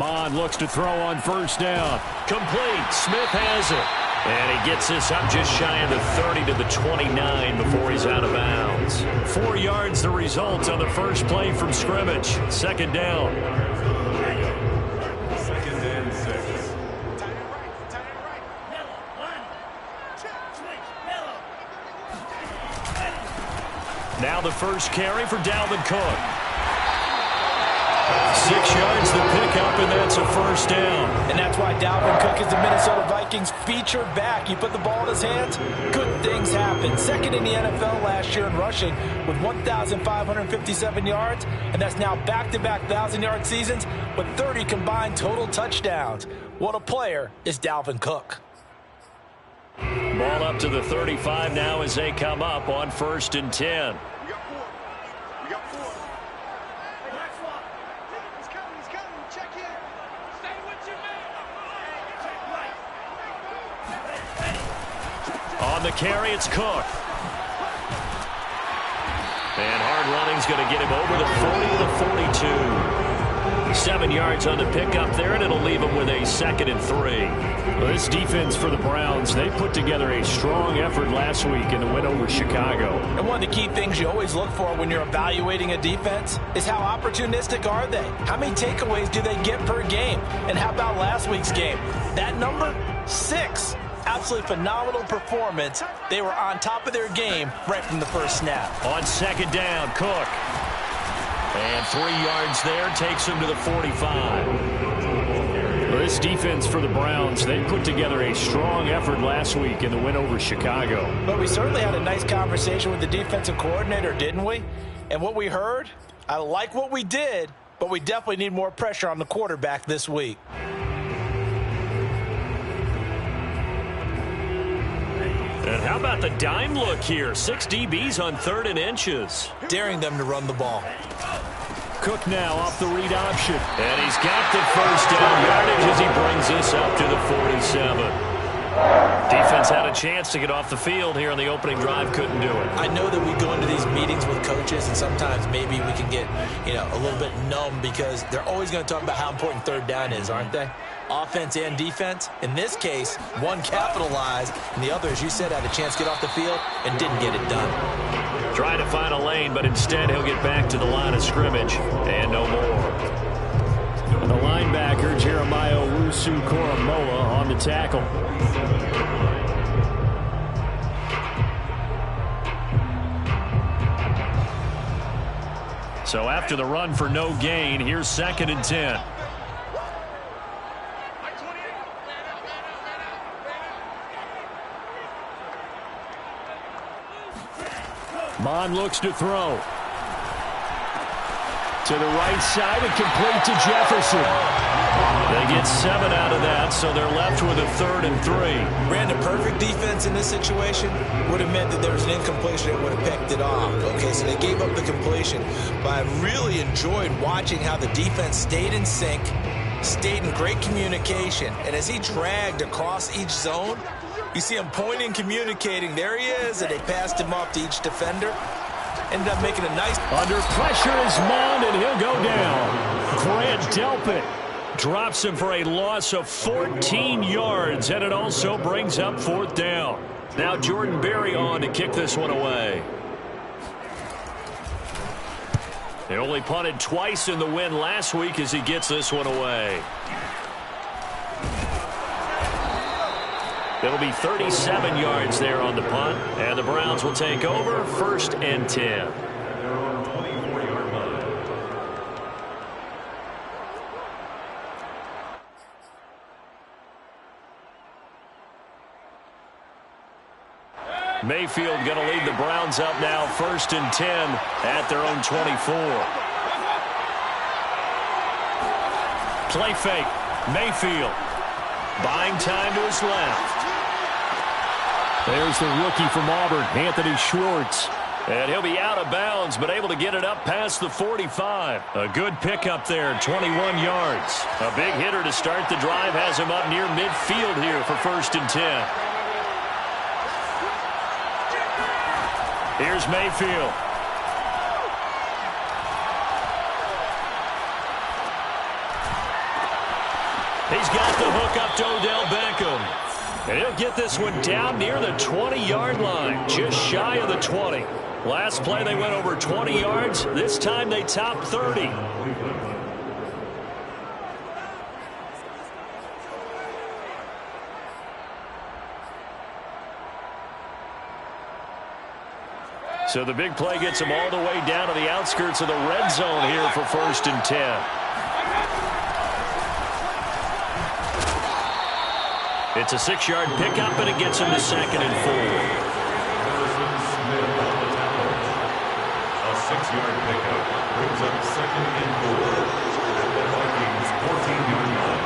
Mond looks to throw on first down. Complete. Smith has it. And he gets this up just shy of the 30 to the 29 before he's out of bounds. 4 yards the result on the first play from scrimmage. Second down. Second and 6. Now the first carry for Dalvin Cook. 6 yards the pickup, and that's a first down. And that's why Dalvin Cook is the Minnesota Vikings featured back. You put the ball in his hands, good things happen. Second in the NFL last year in rushing with 1,557 yards, and that's now back-to-back 1,000-yard seasons with 30 combined total touchdowns. What a player is Dalvin Cook. Ball up to the 35 now as they come up on 1st and 10. We got 4. He's coming. Check in. Stay with your man. On the carry, it's Cook. And hard running's going to get him over the 40 to the 42. 7 yards on the pickup there, and it'll leave him with a 2nd and 3. Well, this defense for the Browns, they put together a strong effort last week in the win over Chicago. And one of the key things you always look for when you're evaluating a defense is how opportunistic are they? How many takeaways do they get per game? And how about last week's game? That number, 6. Absolutely phenomenal performance. They were on top of their game right from the first snap. On 2nd down, Cook. And 3 yards there takes him to the 45. Well, this defense for the Browns, they put together a strong effort last week in the win over Chicago. But we certainly had a nice conversation with the defensive coordinator, didn't we? And what we heard, I like what we did, but we definitely need more pressure on the quarterback this week. And how about the dime look here? 6 DBs on 3rd and inches. Daring them to run the ball. Cook now off the read option. And he's got the first down yardage as he brings this up to the 47. Defense had a chance to get off the field here on the opening drive, couldn't do it. I know that we go into these meetings with coaches, and sometimes maybe we can get, a little bit numb because they're always going to talk about how important 3rd down is, aren't they? Offense and defense. In this case, one capitalized, and the other, as you said, had a chance to get off the field and didn't get it done. Trying to find a lane, but instead he'll get back to the line of scrimmage and no more. And the linebacker, Jeremiah Owusu-Koramoah, on the tackle. So after the run for no gain, here's 2nd and 10. Mond looks to throw. To the right side and complete to Jefferson. They get 7 out of that, so they're left with a 3rd and 3. Brandon, perfect defense in this situation would have meant that there was an incompletion that would have picked it off. Okay, so they gave up the completion. But I really enjoyed watching how the defense stayed in sync, stayed in great communication. And as he dragged across each zone, you see him pointing, communicating. There he is, and they passed him up to each defender. Ended up making a nice... Under pressure is Mond, and he'll go down. Grant Delpit drops him for a loss of 14 yards, and it also brings up 4th down. Now Jordan Berry on to kick this one away. They only punted twice in the win last week as he gets this one away. It'll be 37 yards there on the punt, and the Browns will take over 1st and 10. Mayfield going to lead the Browns up now 1st and 10 at their own 24. Play fake. Mayfield buying time to his left. There's the rookie from Auburn, Anthony Schwartz. And he'll be out of bounds, but able to get it up past the 45. A good pickup there, 21 yards. A big hitter to start the drive has him up near midfield here for 1st and 10. Here's Mayfield. He's got the hook up to Odell Beckham. And he'll get this one down near the 20-yard line, just shy of the 20. Last play they went over 20 yards. This time they topped 30. So the big play gets him all the way down to the outskirts of the red zone here for 1st and 10. It's a 6-yard pickup, and it gets him to 2nd and 4. A 6-yard pickup brings up 2nd and 4 at the Vikings 14-yard line.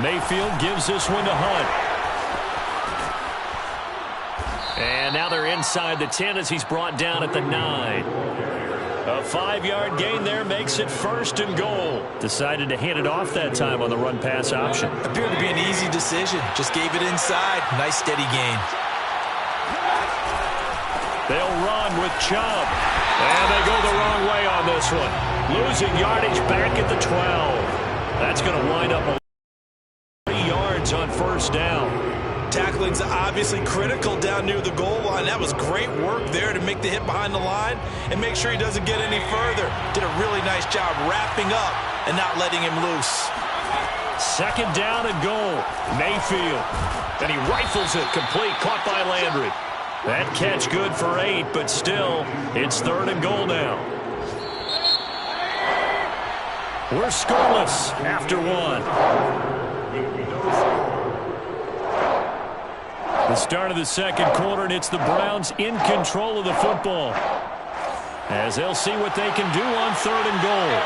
Mayfield gives this one to Hunt. And now they're inside the 10 as he's brought down at the 9. A 5-yard gain there makes it 1st and goal. Decided to hand it off that time on the run-pass option. Appeared to be an easy decision. Just gave it inside. Nice steady gain. They'll run with Chubb. And they go the wrong way on this one. Losing yardage back at the 12. That's going to wind up 3 yards on 1st down. Tackling's obviously critical down near the goal line. That was great work there to make the hit behind the line and make sure he doesn't get any further. Did a really nice job wrapping up and not letting him loose. 2nd down and goal. Mayfield. And he rifles it complete. Caught by Landry. That catch good for 8, but still, it's 3rd and goal now. We're scoreless after 1. The start of the 2nd quarter, and it's the Browns in control of the football, as they'll see what they can do on 3rd and goal.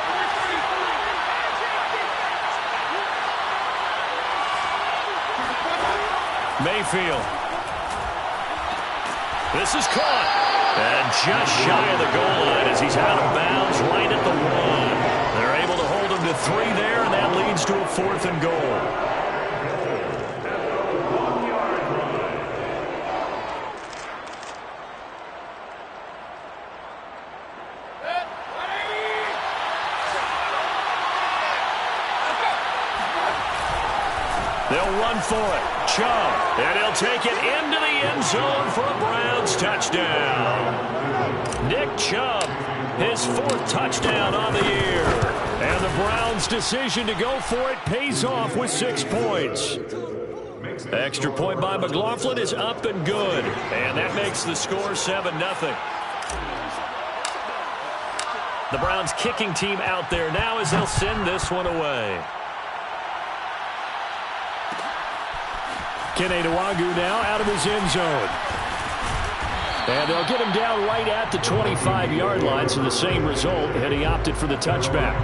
Mayfield. This is caught. And just shy of the goal line as he's out of bounds right at the 1. They're able to hold him to 3 there, and that leads to a 4th and goal. They'll run for it. Chubb. And he'll take it into the end zone for a Browns touchdown. Nick Chubb, his 4th touchdown on the year. And the Browns' decision to go for it pays off with 6 points. Extra point by McLaughlin is up and good. And that makes the score 7-0. The Browns kicking team out there now as they'll send this one away. Kenny Nwagu now out of his end zone. And they'll get him down right at the 25-yard line, so the same result, and he opted for the touchback.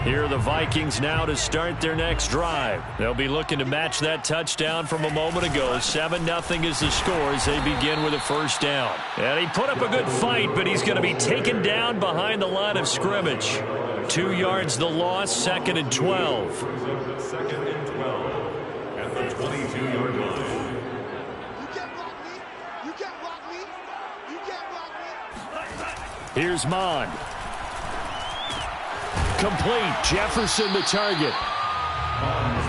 Here are the Vikings now to start their next drive. They'll be looking to match that touchdown from a moment ago. 7-0 is the score as they begin with a 1st down. And he put up a good fight, but he's going to be taken down behind the line of scrimmage. 2 yards the loss, 2nd and 12. 2nd and 12 at the 22-yard line. You can't block me. You can't block me. You can't block me. Here's Mond. Complete. Jefferson the target.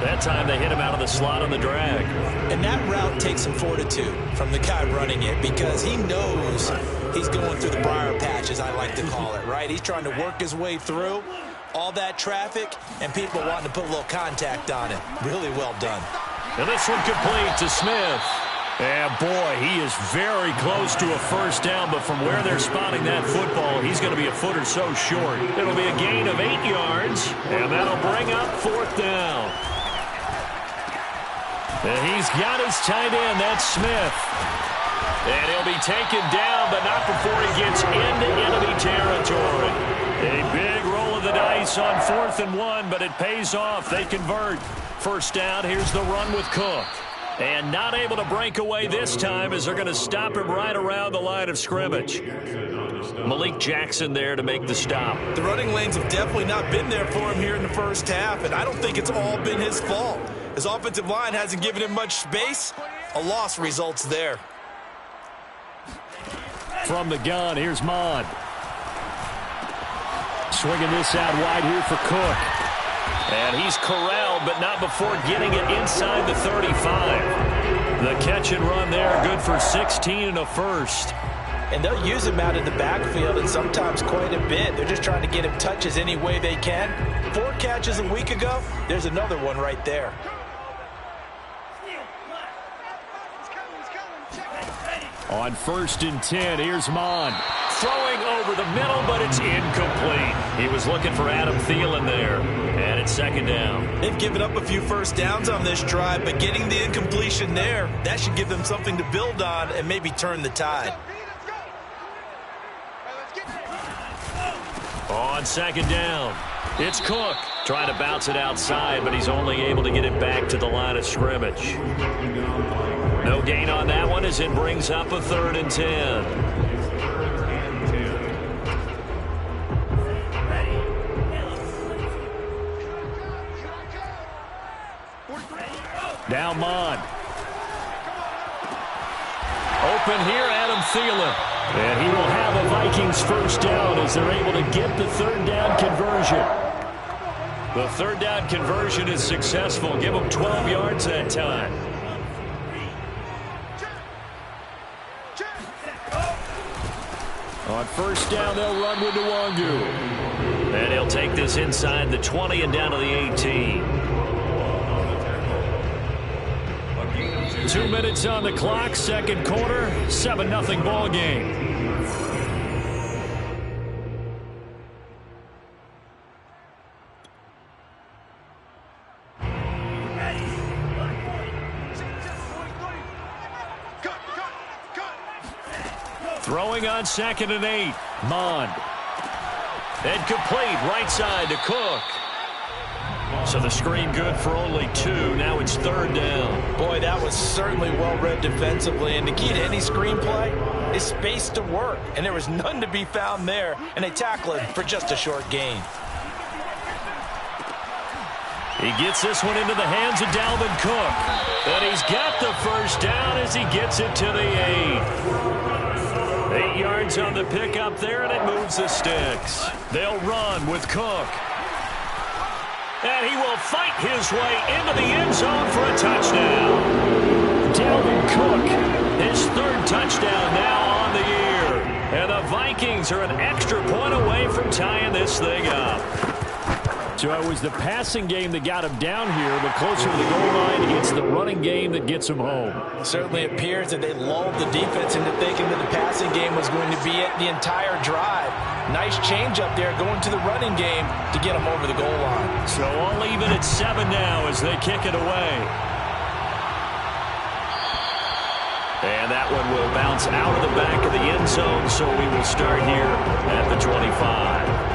That time they hit him out of the slot on the drag. And that route takes some fortitude from the guy running it because he knows he's going through the briar patch, as I like to call it, right? He's trying to work his way through all that traffic and people wanting to put a little contact on it. Really well done. And this one complete to Smith. And boy, he is very close to a 1st down, but from where they're spotting that football, he's going to be a foot or so short. It'll be a gain of 8 yards, and that'll bring up 4th down. And he's got his tight end, that's Smith. And he'll be taken down, but not before he gets into enemy territory. A big roll of the dice on 4th and 1, but it pays off. They convert. 1st down, here's the run with Cook. And not able to break away this time as they're going to stop him right around the line of scrimmage. Malik Jackson there to make the stop. The running lanes have definitely not been there for him here in the 1st half, and I don't think it's all been his fault. His offensive line hasn't given him much space. A loss results there. From the gun, here's Mod. Swinging this out wide here for Cook. And he's corralled, but not before getting it inside the 35. The catch and run there, good for 16 and a first. And they'll use him out in the backfield, and sometimes quite a bit. They're just trying to get him touches any way they can. 4 catches a week ago, there's another one right there. On 1st and 10, here's Mon. Throwing over the middle, but it's incomplete. He was looking for Adam Thielen there. And it's 2nd down. They've given up a few first downs on this drive, but getting the incompletion there, that should give them something to build on and maybe turn the tide. On 2nd down, it's Cook. Trying to bounce it outside, but he's only able to get it back to the line of scrimmage. No gain on that one as it brings up a 3rd and 10. Now Mon. Open here, Adam Thielen. And he will have a Vikings first down as they're able to get the 3rd down conversion. The 3rd down conversion is successful. Give them 12 yards that time. On 1st down, they'll run with Nwangu. And he'll take this inside the 20 and down to the 18. 2 minutes on the clock, 2nd quarter, 7-0 ball game. Throwing on 2nd and 8, Mon. And complete right side to Cook. So the screen good for only 2. Now it's 3rd down. Boy, that was certainly well-read defensively. And the key to any screenplay is space to work. And there was none to be found there. And they tackle it for just a short gain. He gets this one into the hands of Dalvin Cook. And he's got the first down as he gets it to the 8. 8 yards on the pickup there, and it moves the sticks. They'll run with Cook. And he will fight his way into the end zone for a touchdown. Dalvin Cook, his 3rd touchdown now on the year. And the Vikings are an extra point away from tying this thing up. So it was the passing game that got him down here, but closer to the goal line, it's the running game that gets him home. Certainly appears that they lulled the defense into thinking that the passing game was going to be it the entire drive. Nice change up there going to the running game to get them over the goal line. So all even at 7 now as they kick it away. And that one will bounce out of the back of the end zone, so we will start here at the 25.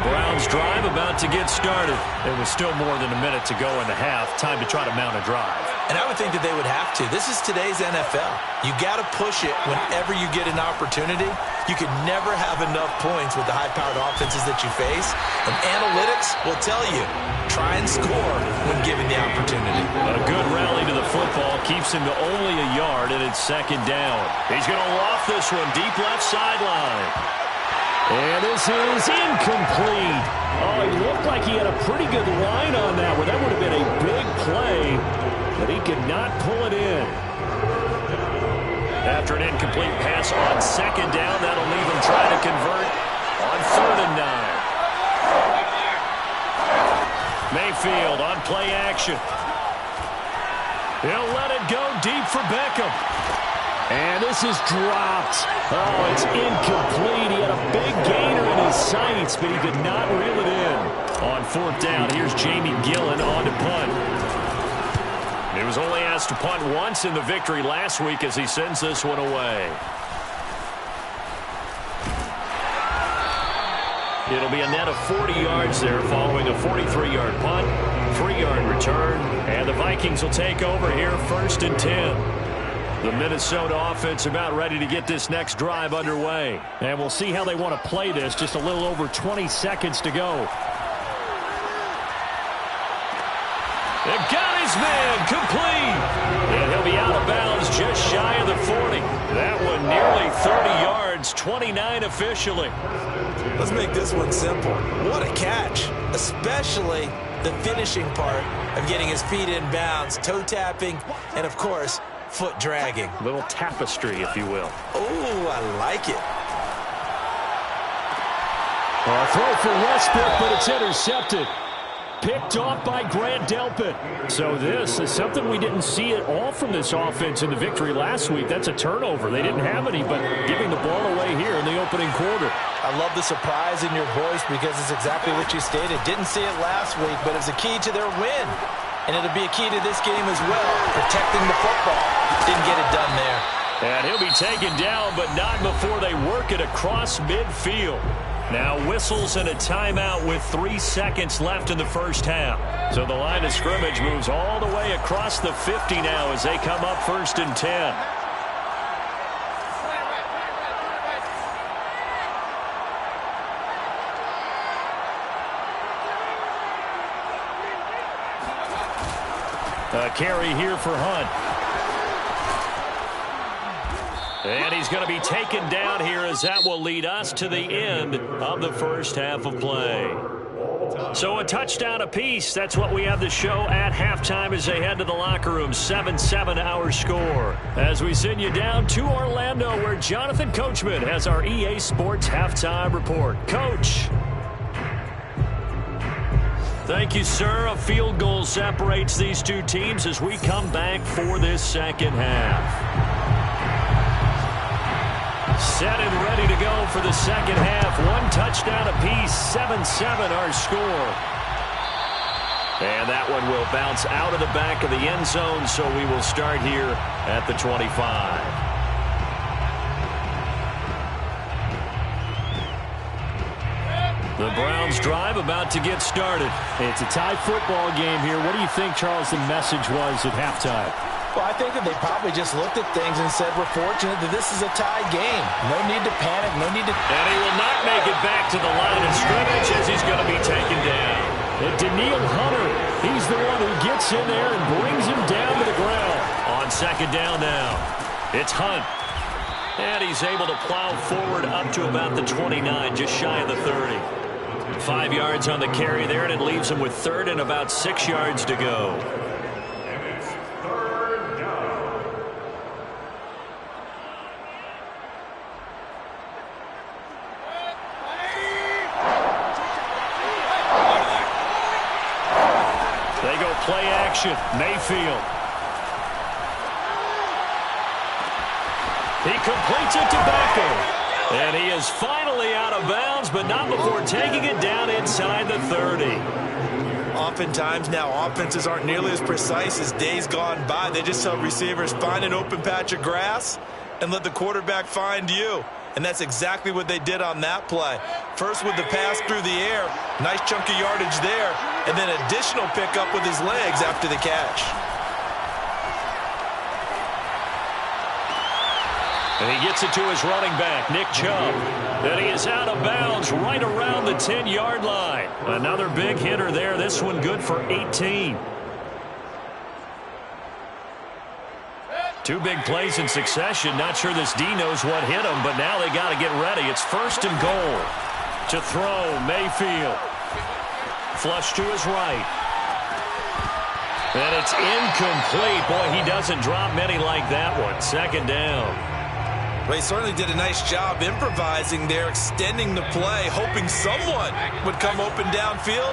Browns drive about to get started. There was still more than a minute to go in the half. Time to try to mount a drive. And I would think that they would have to. This is today's NFL. You got to push it whenever you get an opportunity. You can never have enough points with the high-powered offenses that you face. And analytics will tell you, try and score when given the opportunity. A good rally to the football keeps him to only a yard, and it's 2nd down. He's going to loft this one deep left sideline. And this is incomplete. Oh, he looked like he had a pretty good line on that one. That would have been a big play, but he could not pull it in. After an incomplete pass on 2nd down, that'll leave him trying to convert on 3rd and 9. Mayfield on play action. He'll let it go deep for Beckham. And this is dropped. Oh, it's incomplete. He had a big gainer in his sights, but he could not reel it in. On 4th down, here's Jamie Gillen on to punt. He was only asked to punt once in the victory last week as he sends this one away. It'll be a net of 40 yards there following a 43-yard punt, 3-yard return, and the Vikings will take over here 1st and 10. The Minnesota offense about ready to get this next drive underway. And we'll see how they want to play this. Just a little over 20 seconds to go. It got his man complete. And he'll be out of bounds just shy of the 40. That one nearly 30 yards, 29 officially. Let's make this one simple. What a catch, especially the finishing part of getting his feet in bounds, toe tapping, and of course, foot dragging. A little tapestry, if you will. Oh, I like it. A throw for Westbrook, but it's intercepted. Picked off by Grant Delpit. So this is something we didn't see at all from this offense in the victory last week. That's a turnover. They didn't have any, but giving the ball away here in the opening quarter. I love the surprise in your voice because it's exactly what you stated. Didn't see it last week, but it's a key to their win. And it'll be a key to this game as well, protecting the football. Didn't get it done there. And he'll be taken down, but not before they work it across midfield. Now whistles and a timeout with 3 seconds left in the first half. So the line of scrimmage moves all the way across the 50 now as they come up 1st and 10. A carry here for Hunt. And he's going to be taken down here as that will lead us to the end of the first half of play. So a touchdown apiece. That's what we have to show at halftime as they head to the locker room. 7-7 our score. As we send you down to Orlando where Jonathan Coachman has our EA Sports halftime report. Coach. Thank you, sir. A field goal separates these two teams as we come back for this second half. Set and ready to go for the second half. 1 touchdown apiece, 7-7 our score. And that one will bounce out of the back of the end zone, so we will start here at the 25. The Browns drive about to get started. It's a tie football game here. What do you think, Charles, the message was at halftime? Well, I think that they probably just looked at things and said, we're fortunate that this is a tie game. No need to panic, no need to... And he will not make it back to the line of scrimmage as he's going to be taken down. And Daniil Hunter, he's the one who gets in there and brings him down to the ground. On second down now, it's Hunt. And he's able to plow forward up to about the 29, just shy of the 30. 5 yards on the carry there, and it leaves him with 3rd and about 6 yards to go. They go play action. Mayfield. He completes it to Beckham. And he is finally out of bounds, but not before taking it down inside the 30. Oftentimes now offenses aren't nearly as precise as days gone by. They just tell receivers, find an open patch of grass and let the quarterback find you. And that's exactly what they did on that play. First with the pass through the air, nice chunk of yardage there, and then additional pickup with his legs after the catch. And he gets it to his running back, Nick Chubb. And he is out of bounds right around the 10-yard line. Another big hitter there. This one good for 18. 2 big plays in succession. Not sure this D knows what hit him, but now they got to get ready. It's 1st and goal. To throw, Mayfield. Flush to his right. And it's incomplete. Boy, he doesn't drop many like that one. 2nd down. Well, he certainly did a nice job improvising there, extending the play, hoping someone would come open downfield,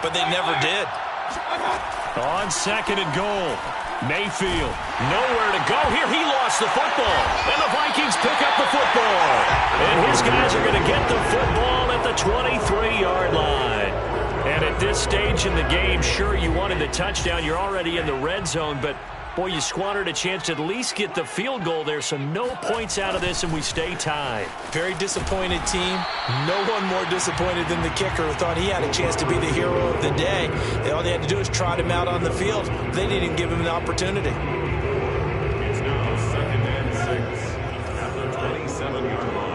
but they never did. On 2nd and goal, Mayfield, nowhere to go here. He lost the football, and the Vikings pick up the football. And his guys are going to get the football at the 23-yard line. And at this stage in the game, sure, you wanted the touchdown. You're already in the red zone, but boy, you squandered a chance to at least get the field goal there, so no points out of this, and we stay tied. Very disappointed team. No one more disappointed than the kicker who thought he had a chance to be the hero of the day. All they had to do was trot him out on the field. They didn't even give him an opportunity. It's now 2nd and 6 at the 27-yard line.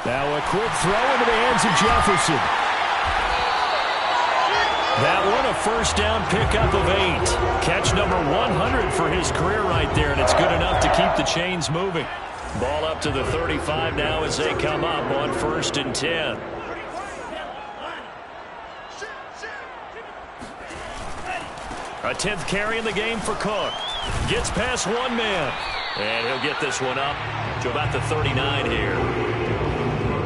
Now a quick throw into the hands of Jefferson. That one a first down pickup of 8. Catch number 100 for his career right there, and it's good enough to keep the chains moving. Ball up to the 35 now as they come up on 1st and 10. A 10th carry in the game for Cook. Gets past one man. And he'll get this one up to about the 39 here.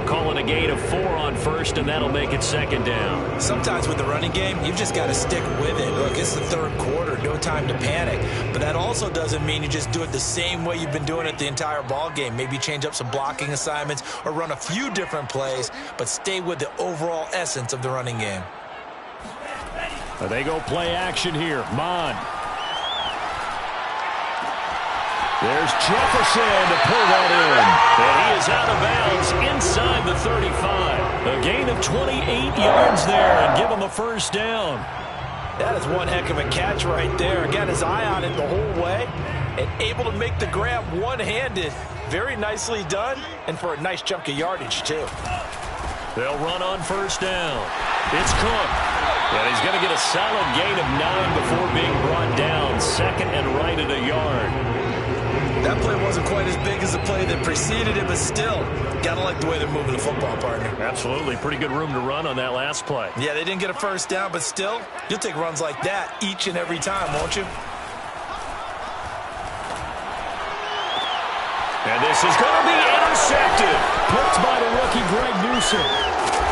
Calling a gain of 4 on 1st, and that'll make it 2nd down. Sometimes with the running game, you've just got to stick with it. Look, it's the 3rd quarter, no time to panic. But that also doesn't mean you just do it the same way you've been doing it the entire ball game. Maybe change up some blocking assignments or run a few different plays, but stay with the overall essence of the running game. They go play action here. Mon. There's Jefferson to pull that in. And he is out of bounds inside the 35. A gain of 28 yards there and give him a first down. That is one heck of a catch right there. Got his eye on it the whole way and able to make the grab one-handed. Very nicely done and for a nice chunk of yardage, too. They'll run on first down. It's Cook. And he's going to get a solid gain of 9 before being brought down. 2nd and right at a yard. That play wasn't quite as big as the play that preceded it, but still, got to like the way they're moving the football, partner. Absolutely. Pretty good room to run on that last play. Yeah, they didn't get a first down, but still, you'll take runs like that each and every time, won't you? And this is going to be intercepted. Picked by the rookie, Greg Newsom.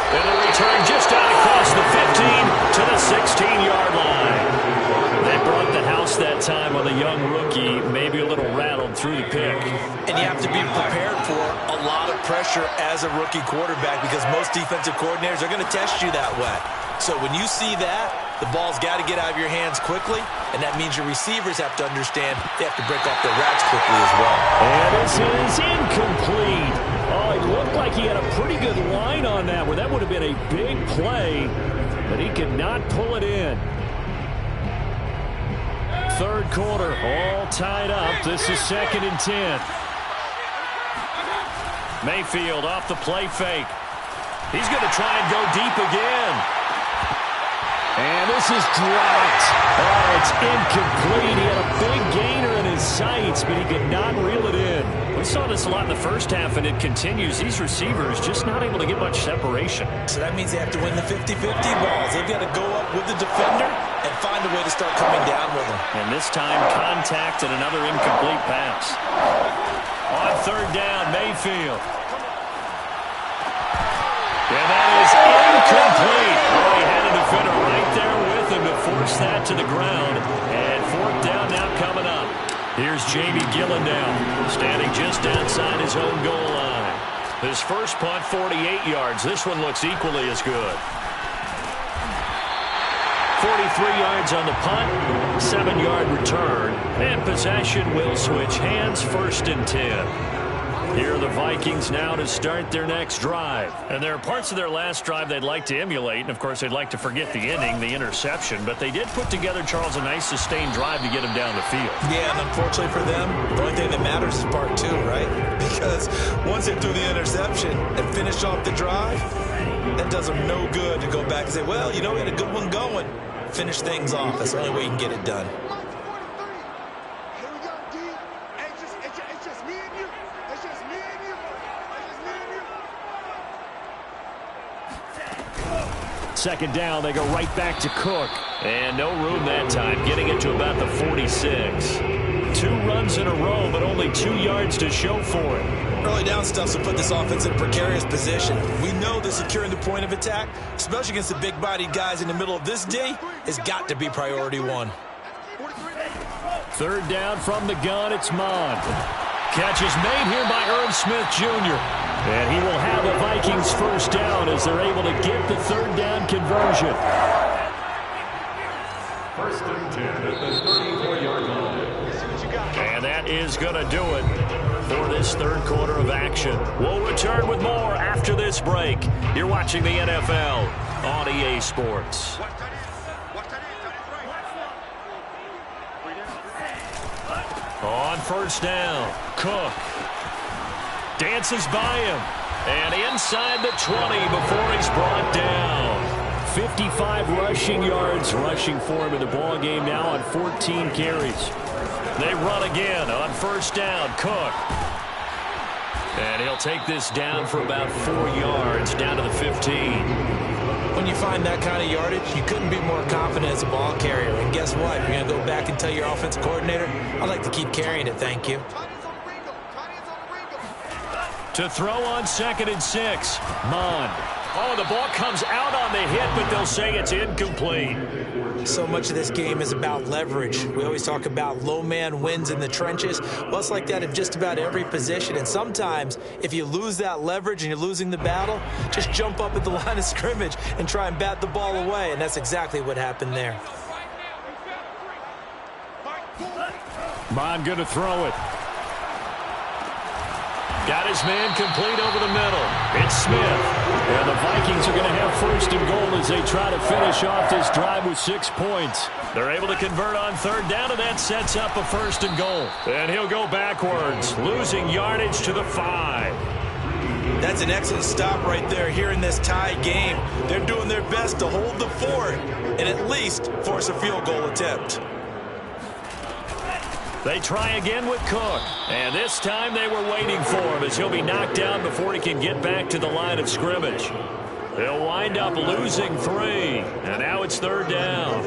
And a return just out across the 15 to the 16-yard line. They brought the house that time on the young rookie, maybe a little rattled through the pick. And you have to be prepared for a lot of pressure as a rookie quarterback because most defensive coordinators are going to test you that way. So when you see that, the ball's got to get out of your hands quickly, and that means your receivers have to understand they have to break off their routes quickly as well. And this is incomplete. Oh, it looked like he had a pretty good line on that, where that would have been a big play, but he could not pull it in. 3rd quarter, all tied up. This is 2nd and 10. Mayfield off the play fake. He's going to try and go deep again. And this is dropped. Oh, it's incomplete. He had a big gainer in his sights, but he could not reel it in. We saw this a lot in the first half, and it continues. These receivers just not able to get much separation. So that means they have to win the 50-50 balls. They've got to go up with the defender and find a way to start coming down with them. And this time, contact and another incomplete pass. On 3rd down, Mayfield. And that is incomplete. Oh, he had a defender right there with him to force that to the ground. And 4th down now coming up. Here's Jamie Gillendow, standing just outside his own goal line. His first punt, 48 yards. This one looks equally as good. 43 yards on the punt, 7-yard return, and possession will switch hands, 1st and 10. Here are the Vikings now to start their next drive. And there are parts of their last drive they'd like to emulate, and of course they'd like to forget the ending, the interception, but they did put together, Charles, a nice sustained drive to get him down the field. Yeah, and unfortunately for them, the only thing that matters is part 2, right? Because once they threw the interception and finished off the drive, that does them no good to go back and say, well, you know, we had a good one going. Finish things off. That's the only way you can get it done. Here we go, D. It's just me and you. It's just me and you. It's just me and you. 2nd down, they go right back to Cook. And no room that time, getting it to about the 46. 2 runs in a row, but only 2 yards to show for it. Early down stuff will put this offense in a precarious position. We know that securing the point of attack, especially against the big-bodied guys in the middle of this D, has got to be priority 1. 3rd down from the gun, it's Mond. Catch is made here by Irv Smith Jr. And he will have the Vikings first down as they're able to get the 3rd down conversion. 1st and 10 at the 34-yard line. And that is going to do it for this 3rd quarter of action. We'll return with more after this break. You're watching the NFL on EA Sports. On 1st down, Cook dances by him. And inside the 20 before he's brought down. 55 rushing yards rushing for him in the ball game now on 14 carries. They run again on first down. Cook. And he'll take this down for about 4 yards, down to the 15. When you find that kind of yardage, you couldn't be more confident as a ball carrier. And guess what? You're going to go back and tell your offensive coordinator, I'd like to keep carrying it, thank you. To throw on 2nd and 6. Mond. Oh, the ball comes out on the hit, but they'll say it's incomplete. So much of this game is about leverage. We always talk about low man wins in the trenches. Well, it's like that in just about every position. And sometimes, if you lose that leverage and you're losing the battle, just jump up at the line of scrimmage and try and bat the ball away. And that's exactly what happened there. Mond going to throw it. Got his man complete over the middle. It's Smith. And the Vikings are going to have 1st and goal as they try to finish off this drive with 6 points. They're able to convert on 3rd down, and that sets up a 1st and goal. And he'll go backwards, losing yardage to the 5. That's an excellent stop right there here in this tie game. They're doing their best to hold the fort and at least force a field goal attempt. They try again with Cook. And this time they were waiting for him as he'll be knocked down before he can get back to the line of scrimmage. They'll wind up losing 3. And now it's 3rd down.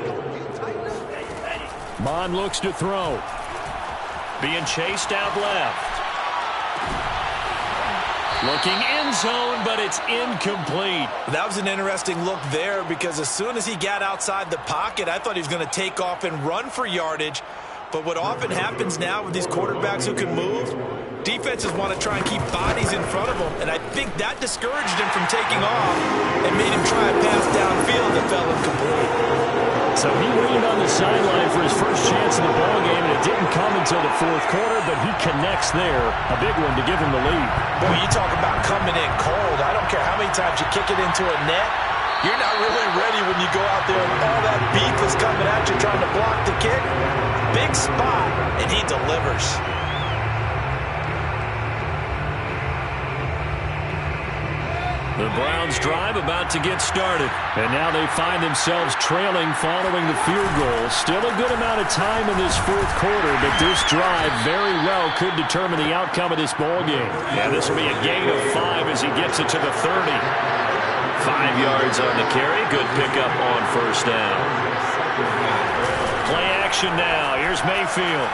Mond looks to throw. Being chased out left. Looking end zone, but it's incomplete. That was an interesting look there because as soon as he got outside the pocket, I thought he was going to take off and run for yardage. But what often happens now with these quarterbacks who can move, defenses want to try and keep bodies in front of them. And I think that discouraged him from taking off and made him try a pass downfield that fell incomplete. So he waited on the sideline for his first chance in the ballgame, and it didn't come until the 4th quarter, but he connects there. A big one to give him the lead. Boy, you talk about coming in cold. I don't care how many times you kick it into a net. You're not really ready when you go out there and all that beef is coming at you trying to block the kick. Big spot, and he delivers. The Browns drive about to get started. And now they find themselves trailing following the field goal. Still a good amount of time in this 4th quarter, but this drive very well could determine the outcome of this ball game. Yeah, this will be a gain of 5 as he gets it to the 30. 5 yards on the carry. Good pickup on 1st down. Play action now. Here's Mayfield.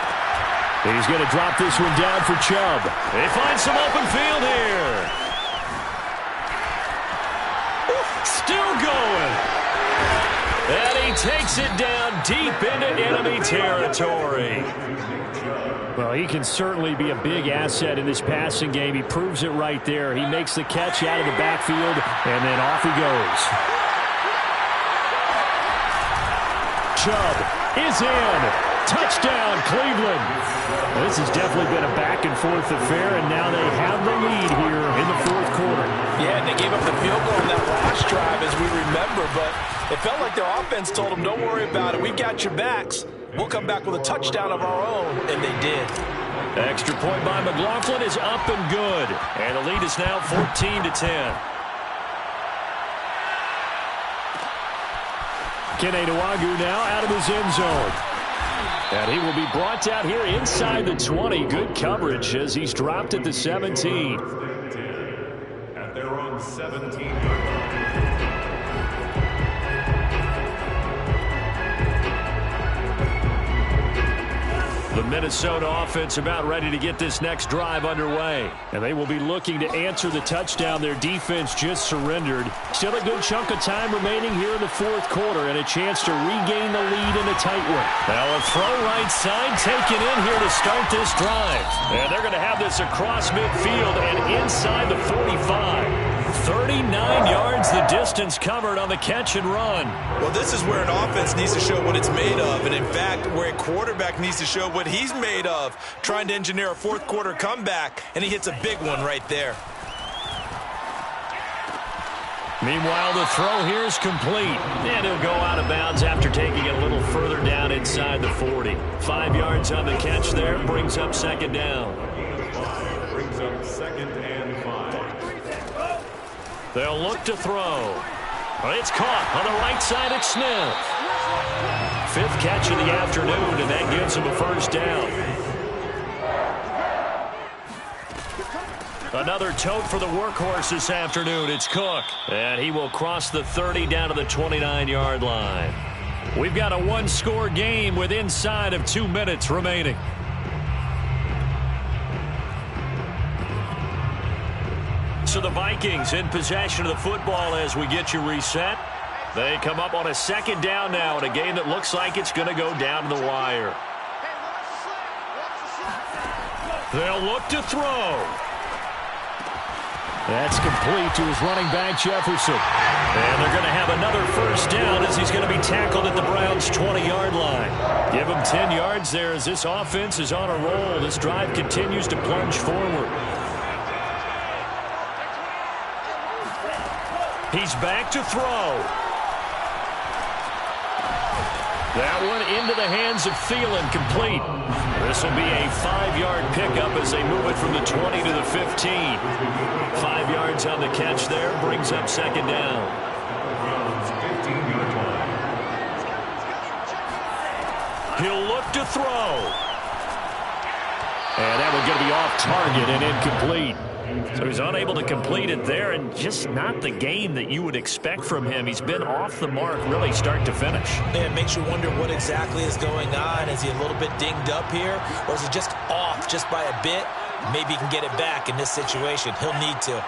He's going to drop this one down for Chubb. They find some open field here. Still going. And he takes it down deep into enemy territory. Well, he can certainly be a big asset in this passing game. He proves it right there. He makes the catch out of the backfield, and then off he goes. Chubb is in. Touchdown, Cleveland. This has definitely been a back-and-forth affair, and now they have the lead here in the 4th quarter. Yeah, and they gave up the field goal on that last drive, as we remember, but it felt like their offense told them, don't worry about it. We've got your backs. We'll come back with a touchdown of our own, and they did. Extra point by McLaughlin is up and good. And the lead is now 14-10. Kene Nwangwu now out of his end zone. And he will be brought down here inside the 20. Good coverage as he's dropped at the 17. At their own 17. The Minnesota offense about ready to get this next drive underway. And they will be looking to answer the touchdown their defense just surrendered. Still a good chunk of time remaining here in the 4th quarter and a chance to regain the lead in a tight one. Now a throw right side taken in here to start this drive. And they're going to have this across midfield and inside the 45. 39 yards the distance covered on the catch and run. Well, this is where an offense needs to show what it's made of. And in fact, where a quarterback needs to show what he's made of. Trying to engineer a 4th quarter comeback. And he hits a big one right there. Meanwhile, the throw here is complete. And he'll go out of bounds after taking it a little further down inside the 40. 5 yards on the catch there. Brings up 2nd down. Brings up 2nd and 5. They'll look to throw. It's caught on the right side at Smith. 5th catch of the afternoon, and that gives him a first down. Another tote for the workhorse this afternoon. It's Cook. And he will cross the 30 down to the 29-yard line. We've got a one-score game with inside of 2 minutes remaining. So the Vikings in possession of the football as we get you reset. They come up on a 2nd down now in a game that looks like it's going to go down to the wire. They'll look to throw. That's complete to his running back, Jefferson. And they're going to have another first down as he's going to be tackled at the Browns' 20-yard line. Give him 10 yards there as this offense is on a roll. This drive continues to plunge forward. He's back to throw. That one into the hands of Thielen, complete. This will be a 5-yard pickup as they move it from the 20 to the 15. 5 yards on the catch there, brings up 2nd down. He'll look to throw. And that one going to be off target and incomplete. So he's unable to complete it there, and just not the game that you would expect from him. He's been off the mark really start to finish. Yeah, it makes you wonder what exactly is going on. Is he a little bit dinged up here, or is he just off just by a bit? Maybe he can get it back in this situation. He'll need to.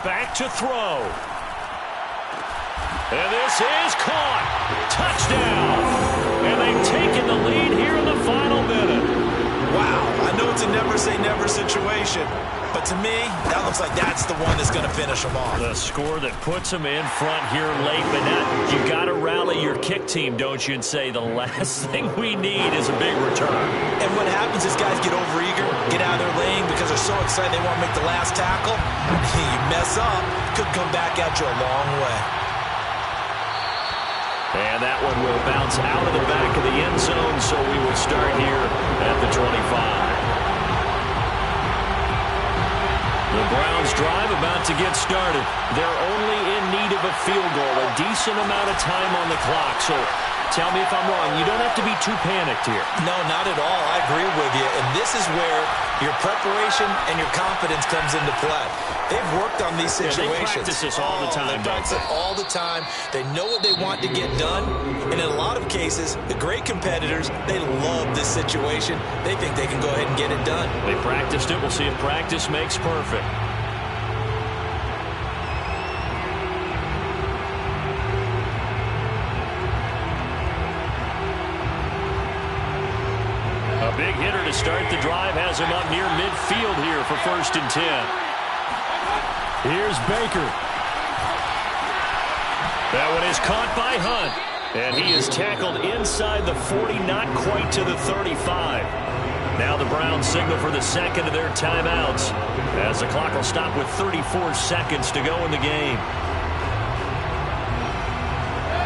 Back to throw. And this is caught. Touchdown. And they've taken the lead here in the final minute. Wow, I know it's a never-say-never situation, but to me, that looks like that's the one that's going to finish them off. The score that puts them in front here late, but now you got to rally your kick team, don't you, and say the last thing we need is a big return. And what happens is guys get overeager, get out of their lane because they're so excited they want to make the last tackle. You mess up, could come back at you a long way. And that one will bounce out of the back of the end zone, so we will start here at the 25. The Browns drive about to get started. They're only in need of a field goal, a decent amount of time on the clock. So tell me if I'm wrong. You don't have to be too panicked here. No, not at all. I agree with you. And this is where your preparation and your confidence comes into play. They've worked on these situations. Yeah, they practice this all the time. They practice it all the time. They know what they want to get done. And in a lot of cases, the great competitors, they love this situation. They think they can go ahead and get it done. They practiced it. We'll see if practice makes perfect. A big hitter to start the drive has him up near midfield here for 1st and 10. Here's Baker. That one is caught by Hunt. And he is tackled inside the 40, not quite to the 35. Now the Browns signal for the 2nd of their timeouts, as the clock will stop with 34 seconds to go in the game.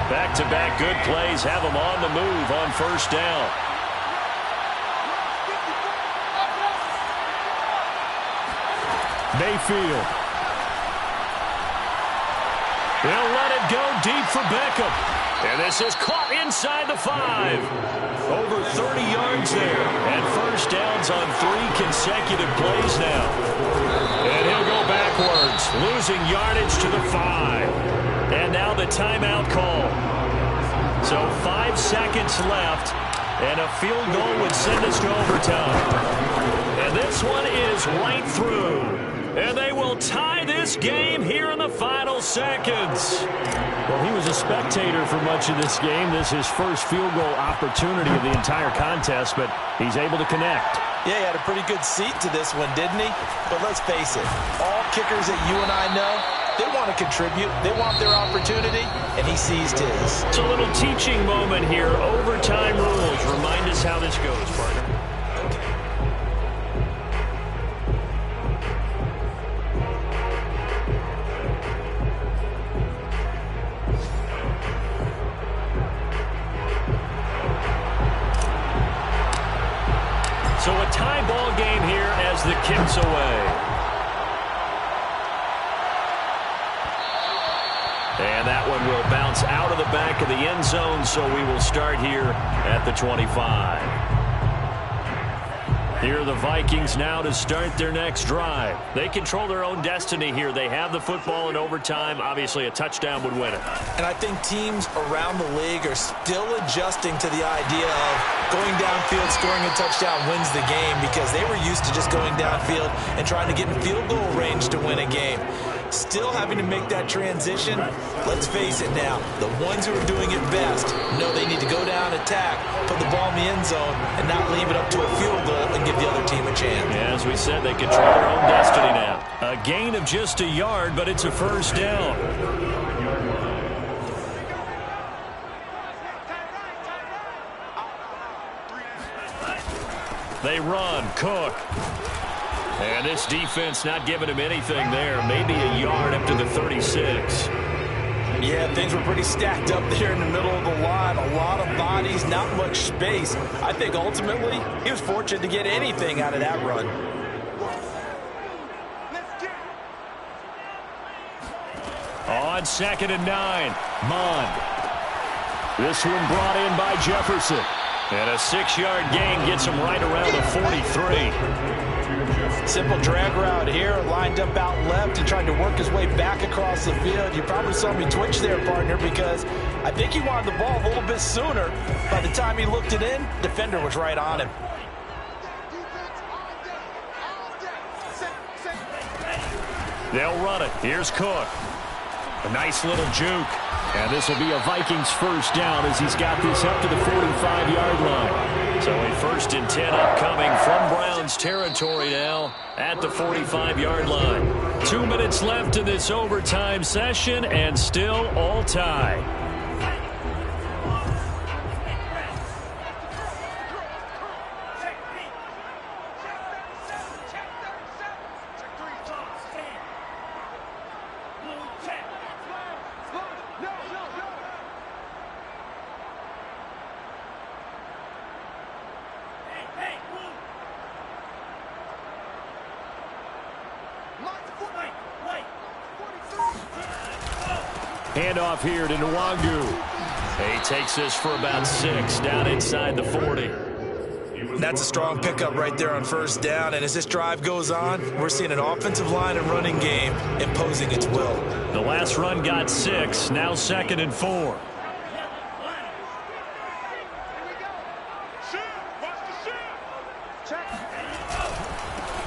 Back-to-back good plays have them on the move on 1st down. Mayfield. They'll let it go deep for Beckham. And this is caught inside the 5. Over 30 yards there. And 1st downs on 3 consecutive plays now. And he'll go backwards, losing yardage to the 5. And now the timeout call. So 5 seconds left. And a field goal would send us to overtime. And this one is right through. And they will tie this game here in the final seconds. Well, he was a spectator for much of this game. This is his first field goal opportunity of the entire contest, but he's able to connect. Yeah, he had a pretty good seat to this one, didn't he? But let's face it, all kickers that you and I know, they want to contribute. They want their opportunity, and he seized his. It's a little teaching moment here. Overtime rules. Remind us how this goes, partner. So a tie ball game here as the kick's away. bounce out of the back of the end zone, so we will start here at the 25. Here are the Vikings now to start their next drive. They control their own destiny here. They have the football in overtime. Obviously, a touchdown would win it. And I think teams around the league are still adjusting to the idea of going downfield, scoring a touchdown wins the game, because they were used to just going downfield and trying to get in field goal range to win a game. Still having to make that transition. Let's face it now, the ones who are doing it best know they need to go down, attack, put the ball in the end zone, and not leave it up to a field goal and give the other team a chance. Yeah, as we said, they control their own destiny now. A gain of just a yard, but it's a first down. They run. Cook. And this defense not giving him anything there. Maybe a yard up to the 36. Yeah, things were pretty stacked up there in the middle of the line. A lot of bodies, not much space. I think ultimately he was fortunate to get anything out of that run. On 2nd and 9, Mond. This one brought in by Jefferson. And a 6-yard gain gets him right around the 43. Simple drag route here, lined up out left and tried to work his way back across the field. You probably saw me twitch there, partner, because I think he wanted the ball a little bit sooner. By the time he looked it in, defender was right on him. They'll run it. Here's Cook. A nice little juke. And this will be a Vikings first down as he's got this up to the 45-yard line. So a 1st and 10 upcoming from Browns territory now at the 45-yard line. 2 minutes left in this overtime session and still all tied. Handoff here to Nwangu. He takes this for about 6 down inside the 40. That's a strong pickup right there on first down. And as this drive goes on, we're seeing an offensive line and running game imposing its will. The last run got 6. Now 2nd and 4.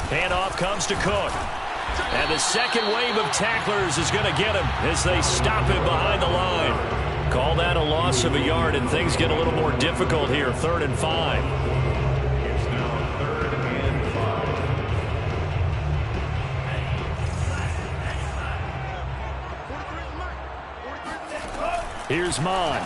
Handoff comes to Cook. And the second wave of tacklers is going to get him as they stop him behind the line. Call that a loss of a yard, and things get a little more difficult here. 3rd and 5. It's now 3rd and 5. Here's Mond.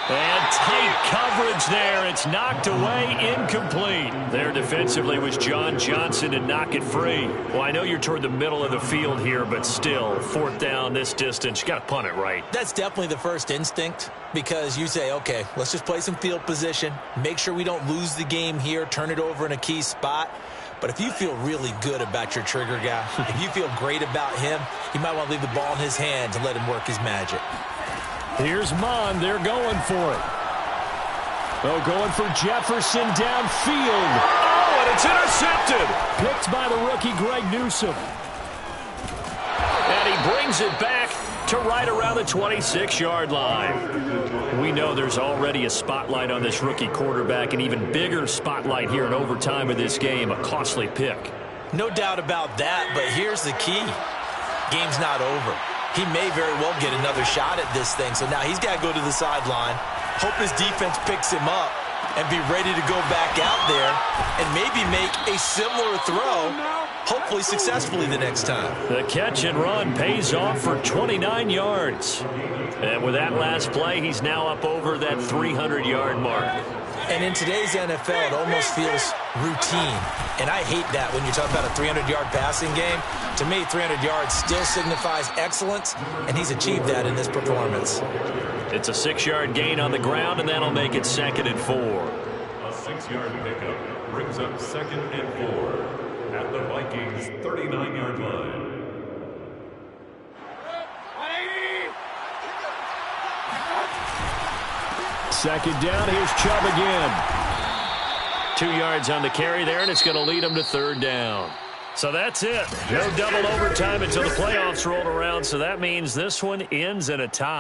And tight coverage there. It's knocked away, incomplete. There defensively was John Johnson to knock it free. Well, I know you're toward the middle of the field here, but still, 4th down this distance. You got to punt it right. That's definitely the first instinct, because you say, okay, let's just play some field position, make sure we don't lose the game here, turn it over in a key spot. But if you feel really good about your trigger guy, if you feel great about him, you might want to leave the ball in his hands and let him work his magic. Here's Mond. They're going for it. Oh, going for Jefferson downfield. Oh, and it's intercepted. Picked by the rookie Greg Newsome. And he brings it back to right around the 26-yard line. We know there's already a spotlight on this rookie quarterback, an even bigger spotlight here in overtime of this game, a costly pick. No doubt about that, but here's the key. Game's not over. He may very well get another shot at this thing, so now he's got to go to the sideline, hope his defense picks him up, and be ready to go back out there and maybe make a similar throw, hopefully successfully the next time. The catch and run pays off for 29 yards. And with that last play, he's now up over that 300-yard mark. And in today's NFL, it almost feels routine. And I hate that when you talk about a 300-yard passing game. To me, 300 yards still signifies excellence, and he's achieved that in this performance. It's a 6-yard gain on the ground, and that'll make it 2nd and 4. A 6-yard pickup brings up 2nd and 4 at the Vikings' 39-yard line. Second down, here's Chubb again. 2 yards on the carry there, and it's going to lead them to third down. So that's it. No double overtime until the playoffs rolled around, so that means this one ends in a tie.